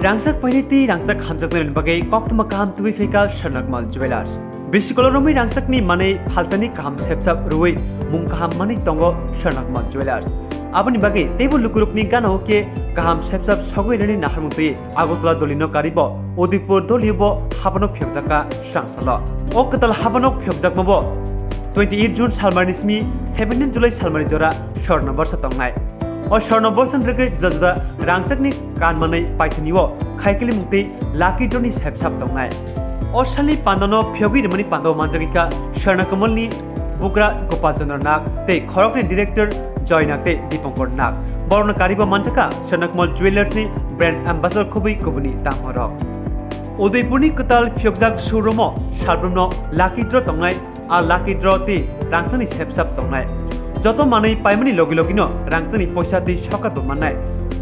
Rangsak painiti rangsak hamjak narin bagai koktuma kaham tuwi feka Sharnakmal Jewelers. Bishkoloromi rangsak ni manai faltani kaham sepsap ruwe mung kaham mani tongo Sharnakmal Jewelers. Abani bagai tebul lukuruk ni gana oke kaham sepsap sogoi rani naharmuti Agotla dolino karibo Odipur dolibo habanok phyokjaka sangsalo. O katal habanok phyokjak mabo 28 June salmanismi 17 July salmani jora Sharna barsa tongnai. O Sharna barsan rege juda juda rangsak ni kan manai paithaniwo khaikili mukti laki droni sepsap tongnai. O sali pandano phyogi remani pandao manjagika Sharna Kamal ni Bukra Gopal Chandra Nag te khorok ni director Joy Nag te Dipankar Nag. Borna kariba manjaka Sharna Kamal Jewelers ni brand ambassador khobui kobuni tamorok. Udaipur ni katal phyokjak showroom salbrumno lucky draw tongnai a lucky draw te rangsani sepsap tongnai. Joto manai paimani logi logino rangsani poisa ti sokar manai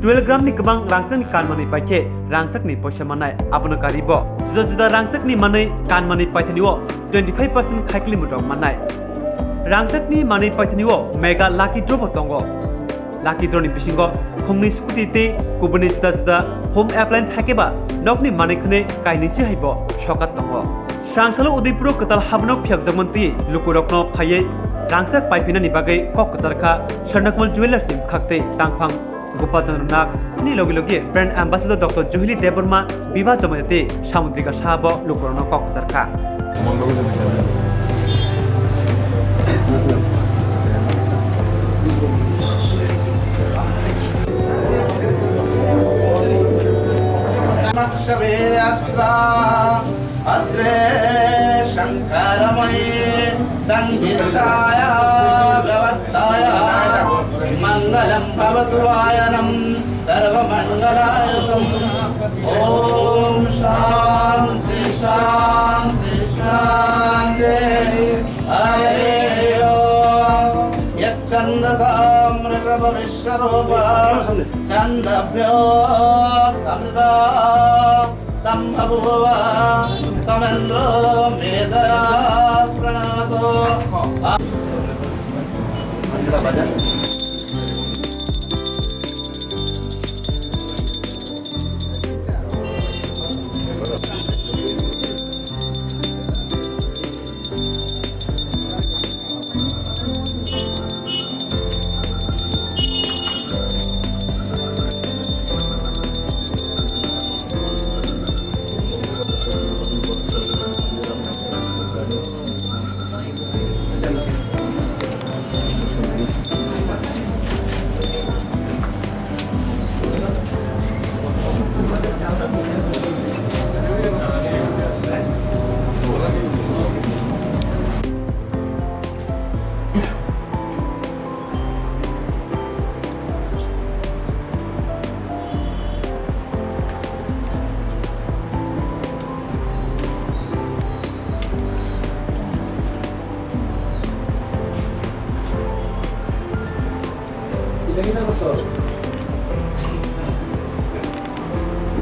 12 gram ni kebang rangsak ni kan manai paike rangsak ni poisa manai abono karibo juda juda rangsak ni manai kan manai paithaniwo 25% khaikli mutok manai rangsak ni manai paithaniwo mega lucky draw tongo lucky draw ni bisingo khongni scooty te kubuni juda juda home appliance hakeba nokni manai khne kaini si haibo sokat tongo sangsalo Udaipur katal habnok phyakjakmanti lukurokno phaye rangsak paipinani bagai kok kacharkha Sharnakmal Jewelers ni khakte tangphang Gopal Chandra Nag ni logi logi brand ambassador Dr. Juhili Deborma Biba Jamayate Samudrika Sahabo lukurokno kok kacharkha Adre Shankaramai Sanghishaya Gavattaya Mangalam Bhavatuvayanam Sarva Mangalayakam Om Shanti Shanti Shanti Hariyo Yachandasam Rikapa Vishwarupa Chandabhyo Samrita Sambhavuva Samendra Vedas Pranato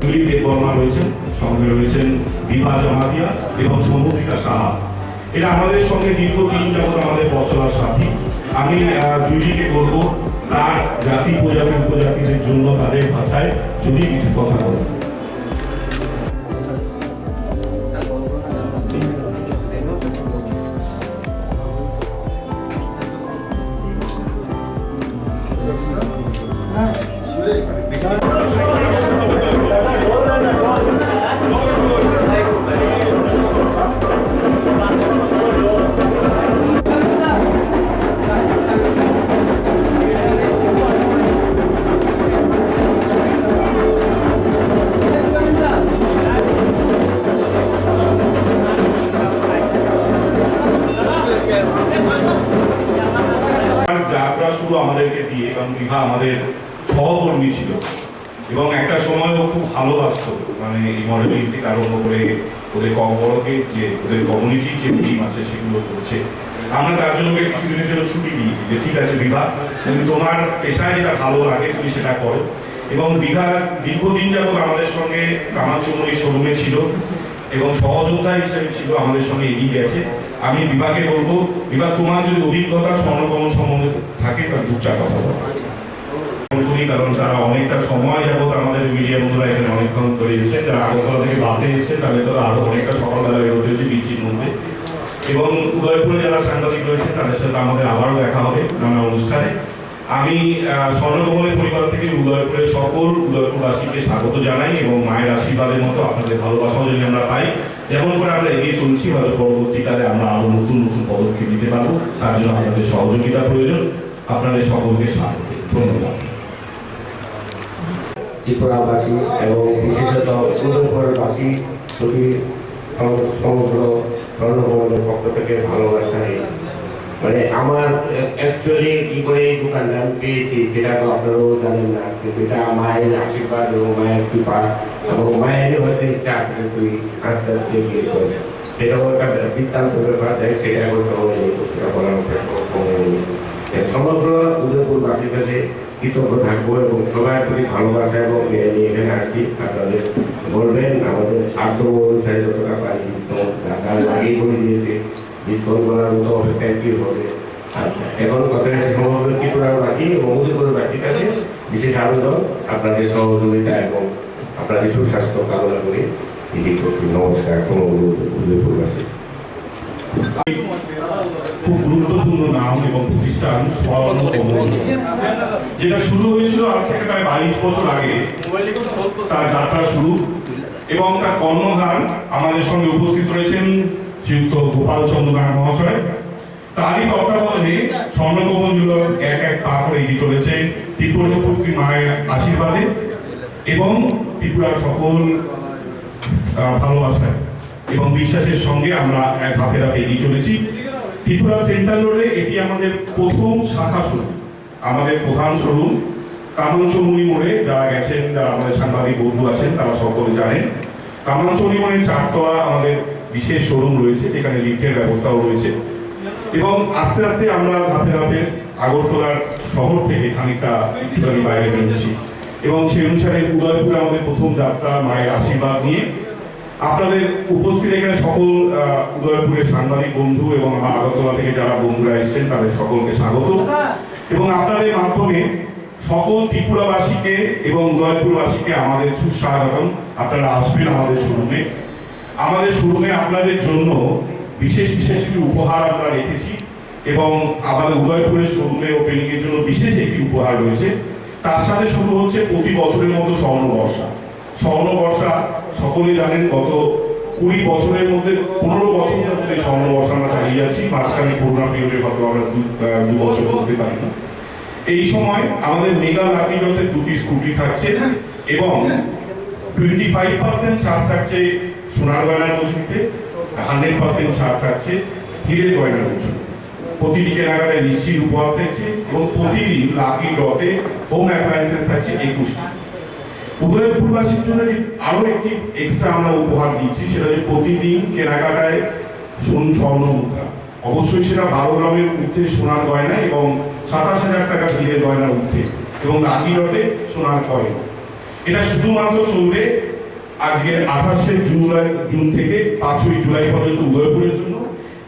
Juhili Deborma রয়েছেন সঙ্গে রয়েছেন বিভা জামাতিয়া এবং সমুদ্রিকা সাহা এরা আমাদের সঙ্গে দীর্ঘদিন যাবত আমাদের বছরের সাথী আমি জুহিলিকে বলবো তার জাতি প্রজাতি উপজাতিদের জন্য তাদের ভাষায় যদি কিছু কথা বলেন যাত্রা শুরু আমাদেরকে দিয়ে কারণ বিভা আমাদের সহকর্মী ছিল এবং একটা সময়ও খুব ভালোবাসতো মানে এই মডেলিং থেকে আরম্ভ করে ওদের কবরকে যে ওদের কমিউনিটির যে টিম আছে সেগুলো করছে আমরা তার জন্য কিছুদিনের জন্য ছুটি দিয়েছি যে ঠিক আছে বিভা তুমি তোমার পেশায় যেটা ভালো লাগে তুমি সেটা করো এবং বিভা দীর্ঘদিন যাবত আমাদের সঙ্গে কামারচৌমুহী শোরুমে ছিল এবং সহযোদ্ধা হিসেবে ছিল আমাদের সঙ্গে এগিয়ে গেছে আমি বিভাকে বলবো বিভাগ তোমার যদি অভিজ্ঞতা স্বর্ণকমল সম্বন্ধে থাকে তার দু চার কথা বলো করি, কারণ তারা অনেকটা সময় যাবত আমাদের মিডিয়া বন্ধুরা এখানে অনেকক্ষণ ধরে এসেছেন। যারা আগরতলা থেকে বাসে এসেছেন তাদের তো আরও অনেকটা সকালবেলা বেরোতে হচ্ছে বৃষ্টির মধ্যে। এবং উদয়পুরে যারা সাংবাদিক রয়েছেন তাদের সাথে আমাদের আবারও দেখা হবে নানা অনুষ্ঠানে। আমি স্বর্ণকমলের পরিবার থেকে উদয়পুরের সকল উদয়পুরবাসীকে স্বাগত জানাই এবং মায়ের আশীর্বাদের মতো আপনাদের ভালোবাসাও যদি আমরা পাই, যেমন করে আমরা এগিয়ে চলছি, হয়তো পরবর্তীকালে আমরা আরো নতুন নতুন পদক্ষেপ নিতে পারবো। তার জন্য আপনাদের সহযোগিতা প্রয়োজন। আপনাদের সকলকে স্বাগত, ধন্যবাদ। ত্রিপুরাবাসী এবং বিশেষত উদয়পুরবাসী প্রতি সমগ্র স্বর্ণকমলের পক্ষ থেকে ভালোবাসায়, মানে আমার অ্যাকচুয়ালি কি করে এই দোকানটা আমি পেয়েছি সেটা তো আপনারাও জানেন না, কিন্তু এটা মায়ের আশীর্বাদ এবং মায়ের কৃপা এবং মায়েরই হয়তো ইচ্ছা আছে যে তুই আস্তে আস্তে এগিয়ে চল। সেটাও একটা বৃত্তান্ত ব্যাপার, সেটা এখন সময় নেই, সেটা বলার সময় নেই। সমগ্র উদয়পুরবাসীর কাছে কৃতজ্ঞ থাকবো এবং সবার প্রতি ভালোবাসা এবং নিয়ে এখানে আসছি। আপনাদের বলবেন আমাদের সাধ্য অনুসারে যতটা পারি ডিসকাউন্ট ঢাকার আগেই বলে দিয়েছে, ডিসকাউন্ট করার মতো অপেক্ষায় কি হবে। আচ্ছা, এখন কথা হচ্ছে সমগ্র ত্রিপুরাবাসী এবং উদয়পুরবাসীর কাছে বিশেষ আবেদন আপনাদের সহযোগিতা এবং আপনাদের সুস্বাস্থ্য কামনা করে এটি করছি। নমস্কার সমগ্র উদয়পুরবাসী। খুব গুরুত্বপূর্ণ নাম এবং প্রতিষ্ঠান স্বর্ণকমল, যেটা শুরু হয়েছিল আজ থেকে প্রায় 22 বছর আগে। তার যাত্রা শুরু এবং তার কর্ণধার আমাদের সঙ্গে উপস্থিত রয়েছেন শ্রীযুক্ত গোপাল চন্দ্র নায়ক মহাশয়। তারই তত্ত্বাবধানে স্বর্ণকমলগুলো এক এক পা করে এগিয়ে চলেছে ত্রিপুরাপুত্রী মায়ের আশীর্বাদে এবং ত্রিপুরার সকল ভালোবাসায় এবং বিশ্বাসের সঙ্গে আমরা এক ধাপে ধাপে এগিয়ে চলেছি। ত্রিপুরা সেন্ট্রাল রোডে এটি আমাদের প্রথম শাখা শোরুম, আমাদের প্রধান শোরুম কামাঞ্চমণি মোড়ে। যারা গেছেন, যারা আমাদের সাংবাদিক বন্ধু আছেন তারা সকলে জানেন, কামাঞ্চমণি মোড়ে 4 তলা আমাদের বিশেষ শোরুম রয়েছে, যেখানে লিফটের ব্যবস্থাও রয়েছে। এবং আস্তে আস্তে আমরা ধাপে ধাপে আগরতলার শহর থেকে খানিকটা একটুখানি বাইরে বেরোচ্ছি এবং সেই অনুসারে উদয়পুরে আমাদের প্রথম যাত্রা মায়ের আশীর্বাদ নিয়ে। আপনাদের উপস্থিত এখানে সকল উদয়পুরের সাংবাদিক বন্ধু এবং আমার আগরতলা থেকে যারা বন্ধুরা এসেছেন তাদের সকলকে স্বাগত এবং আপনাদের মাধ্যমে সকল ত্রিপুরাবাসীকে এবং উদয়পুরবাসীকে আমাদের সুস্বাগতম। আপনারা আসবেন আমাদের শোরুমে। আমাদের শোরুমে আপনাদের জন্য বিশেষ বিশেষ কিছু উপহার আমরা রেখেছি এবং আমাদের উদয়পুরের শোরুমে ওপেনিং এর জন্য বিশেষ একটি উপহার রয়েছে। তার সাথে শুরু হচ্ছে প্রতি বছরের মতো স্বর্ণবর্ষা। স্বর্ণবর্ষা সকলে জানেন, গত 20 বছরের মধ্যে 15 বছরের মধ্যে স্বর্ণবর্ষা আমরা চালিয়ে যাচ্ছি। মাঝখানে করোনা পিরিয়ডে হয়তো আমরা 2 বছর করতে পারি না। এই সময় আমাদের মেগা লাকি ড্রতে 2টি স্কুটি থাকছে এবং 25% ছাড় থাকছে সোনার গয়নার মজুরিতে, 100% ছাড় থাকছে হীরের গয়নার মজুরিতে। প্রতিটি কেনাকাটায় নিশ্চিত উপহার থাকছে এবং প্রতিদিন লাকি ড্রতে হোম অ্যাপ্লায়েন্সেস থাকছে 21টি। উদয়পুরবাসীর জন্য আরো একটি এক্সট্রা আমরা উপহার দিচ্ছি, সেটা হচ্ছে প্রতিদিন কেনাকাটায় স্বর্ণ মুদ্রা। অবশ্যই সেটা 12 গ্রামের ঊর্ধ্বে সোনার গয়না এবং 27,000 টাকা হীরের গয়নার ঊর্ধ্বে এবং লাকি ডটে সোনার কয়েন। এটা শুধুমাত্র চলবে আজকের 28শে জুন থেকে 5ই জুলাই পর্যন্ত উদয়পুরের জন্য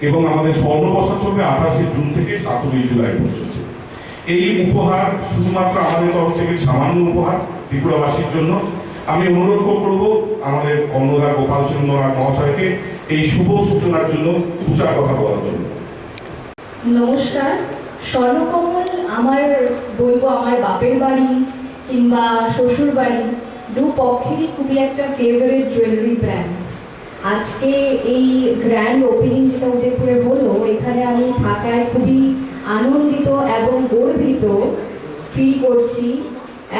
এবং আমাদের স্বর্ণবর্ষা চলবে 28শে জুন থেকে 17ই জুলাই পর্যন্ত। এই উপহার শুধুমাত্র আমাদের তরফ থেকে সামান্য উপহার ত্রিপুরাবাসীর জন্য। আমি অনুরোধ করব আমাদের কর্ণধার গোপাল চন্দ্র নায়ক মহাশয়কে এই শুভ সূচনার জন্য 2-4 কথা বলার জন্য। নমস্কার। স্বর্ণকমল বলবো আমার বাপের বাড়ি কিংবা শ্বশুর বাড়ি দুপক্ষেরই খুবই একটা ফেভারিট জুয়েলারি ব্র্যান্ড। আজকে এই গ্র্যান্ড ওপেনিং যেটা উদয়পুরে হলো, এখানে আমি থাকায় খুবই আনন্দিত এবং গর্বিত ফিল করছি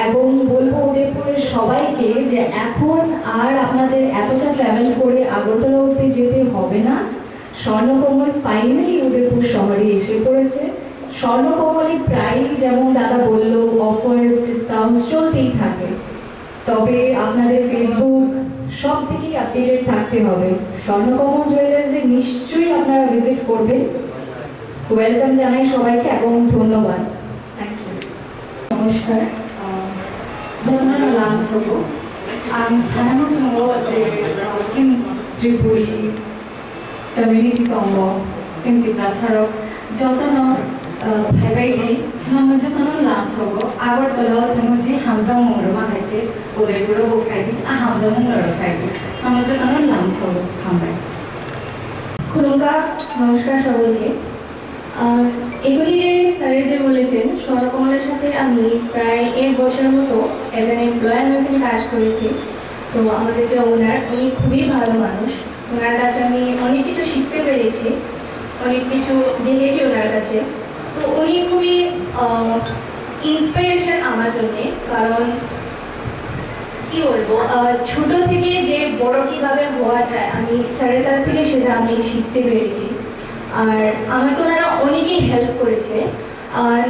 এবং বলবো উদয়পুরের সবাইকে যে এখন আর আপনাদের এতটা ট্রাভেল করে আগরতলা অবধি যেতে হবে না। স্বর্ণকমল ফাইনালি উদয়পুর শহরে এসে পড়েছে। স্বর্ণকমলে প্রায় যেমন দাদা বললো অফার্স ডিসকাউন্টস চলতেই থাকে, তবে আপনাদের ফেসবুক সব থেকেই আপডেটেড থাকতে হবে। স্বর্ণকমল জুয়েলার্সে নিশ্চয়ই আপনারা ভিজিট করবেন। ওয়েলকাম জানাই সবাইকে এবং ধন্যবাদ। Thank you. নমস্কার। 저는 란스고 ang 사랑은 거 이제 진 ত্রিপুরি কমিউনিটি তঙ্গ চিন্তি প্রাসারক যতন ভাইবাইদি নমজতন লামসগো আগরতলা জমজি হামজা মংর মাহাইতে উদয়পুর বখাইদি হামজা মংর খাইদি নমজতন লামসগো হামবাই খুলুঙ্কা নমস্কার সকলকে। এগুলি যে স্যারের যে বলেছেন স্বর্ণকমলের সাথে আমি প্রায় 1 বছর মতো অ্যাজ অ্যান এমপ্লয়ার মতন কাজ করেছি। তো আমাদের যে ওনার উনি খুবই ভালো মানুষ, ওনার কাছে আমি অনেক কিছু শিখতে পেরেছি, অনেক কিছু দেখেছি ওনার কাছে। তো উনি খুবই ইন্সপিরেশন আমার জন্যে, কারণ কি বলবো, ছোট থেকে যে বড় কিভাবে হওয়া যায় আমি স্যারের কাছ থেকে সেটা আমি শিখতে পেরেছি। আর আমাকে ওনারা অনেকেই হেল্প করেছে,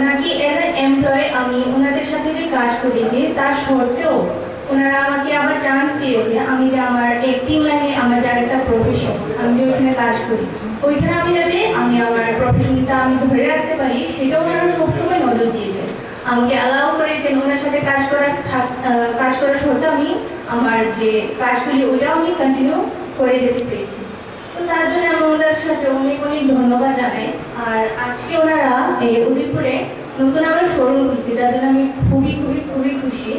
নাকি অ্যাজ এ এমপ্লয় আমি ওনাদের সাথে যে কাজ করেছি তার সত্ত্বেও ওনারা আমাকে আবার চান্স দিয়েছে। আমি যে আমার অ্যাক্টিং লাইনে আমার যার একটা প্রফেশন, আমি যে ওইখানে কাজ করি ওইখানে আমি যাতে আমি আমার প্রফেশনটা আমি ধরে রাখতে পারি সেটা ওনারা সবসময় নজর দিয়েছে, আমাকে অ্যালাউ করেছেন ওনার সাথে কাজ করার সত্ত্বেও আমি আমার যে কাজগুলি ওইটাও আমি কন্টিনিউ করে যেতে পেরেছি। তো তার জন্য আমি ওনাদের সাথে অনেক অনেক ধন্যবাদ জানাই। আর আজকে ওনারা এই উদয়পুরে নতুন আমার শোরুম খুলছে, যার জন্য আমি খুবই খুবই খুবই খুশি।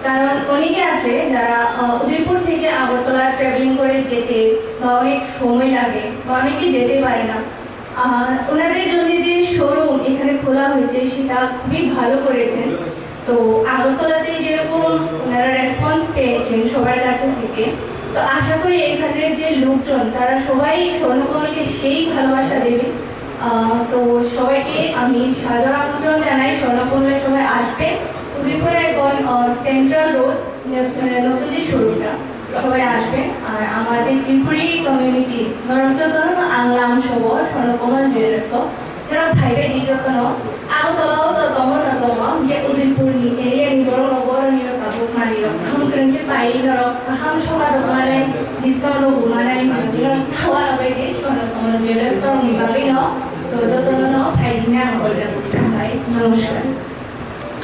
কারণ অনেকে আছে যারা উদয়পুর থেকে আগরতলা ট্রাভেলিং করে যেতে বা অনেক সময় লাগে বা অনেকে যেতে পারে না, ওনাদের জন্য যে শোরুম এখানে খোলা হয়েছে সেটা খুবই ভালো করেছেন। তো আগরতলাতে যেরকম ওনারা রেসপন্স পেয়েছেন সবার কাছে থেকে, তো আশা করি এখানের যে লোকজন তারা সবাই স্বর্ণকমলকে সেই ভালোবাসা দেবে। তো সবাইকে আমি সাদর আমন্ত্রণ জানাই, স্বর্ণকমলে সবাই আসবে। উদয়পুরে এখন সেন্ট্রাল রোড নতুন যে শোরুমটা সবাই আসবে। আর আমার যে ত্রিপুরি কমিউনিটি নরমতন আংলাম সব স্বর্ণকমল জুয়েলার্স যারা ভাইবে দি যখন আগতলাও তো তমর তম যে উদয়পুর নি এরিয়া নি বড় বড় নি কাপড় মারি হাম করতে পাই নরক হাম সবার মানে ডিসকাউন্ট ঘুমানাই মারি খাওয়া হবে যে স্বর্ণকমল জুয়েলার্স তো নিবাবি ন তো যতন ন ফাইনা হল ভাই। নমস্কার।